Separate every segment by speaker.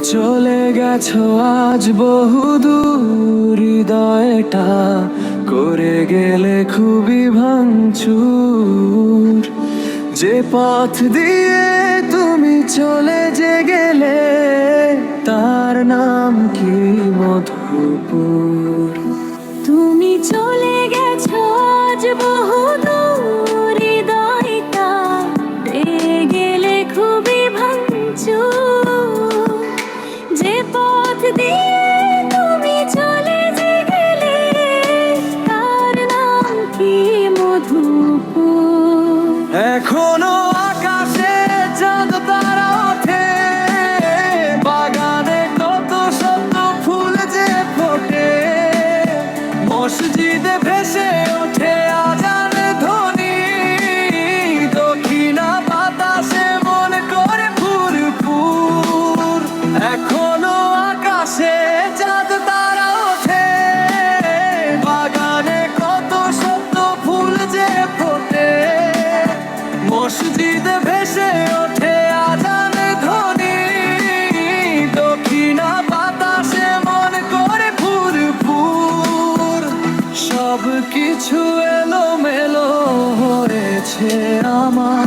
Speaker 1: চলে গেছো আজ বহুদূর, হৃদয়টা করে গেলে খুবই ভাঙচুর। যে পথ দিয়ে তুমি চলে যে গেলে তার নাম কি মধুপুর।
Speaker 2: তুমি চলে গেছো আজ বহুদূর, হৃদয়টা পেয়ে গেলে খুবই ভাঙচুর। যে পথ দিয়ে তুমি চলে যে গেলে তার নাম কি মধুপুর।
Speaker 1: এখনো আকাশে চাঁদ তারা ওঠে, বাগানে কত শত ফুল যে ফোটে। মসজিদে ভেসে ওঠে আজান ধ্বনি, দক্ষিণা বাতাসে মন করে ফুরফুর। এখনো আকাশে চাঁদ তারা ওঠে, বাগানে কত শত ফুল যে ফোটে। মসজিদে ভেসে ওঠে আজান ধ্বনি, দক্ষিণা বাতাসে মন করে ফুরফুর। সব কিছু এলোমেলো হয়েছে আমার,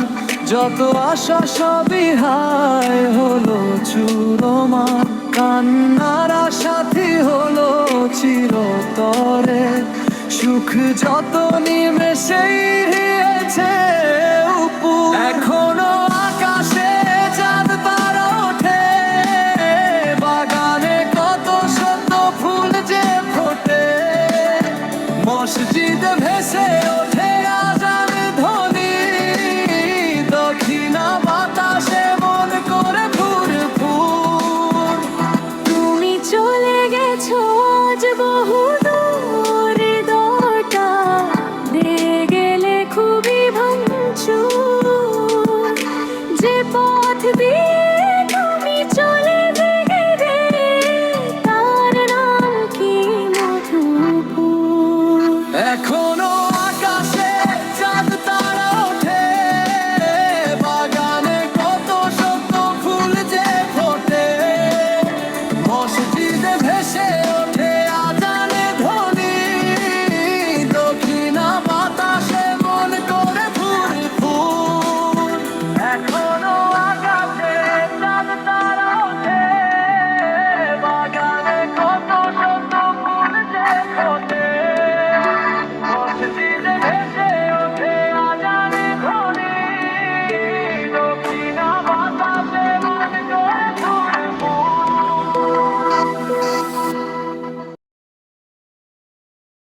Speaker 1: যত আশা সবই হায় হলো চূড়মান। কান্নারা সাথী হলো চিরতরে, সুখ যত নিমেষেই হয়েছে উপর। এখনো আকাশে চাঁদ তারা ওঠে, বাগানে কত শত ফুল যে ফোটে। মসজিদে ভেসে ওঠে আজান ধ্বনি, দক্ষিণা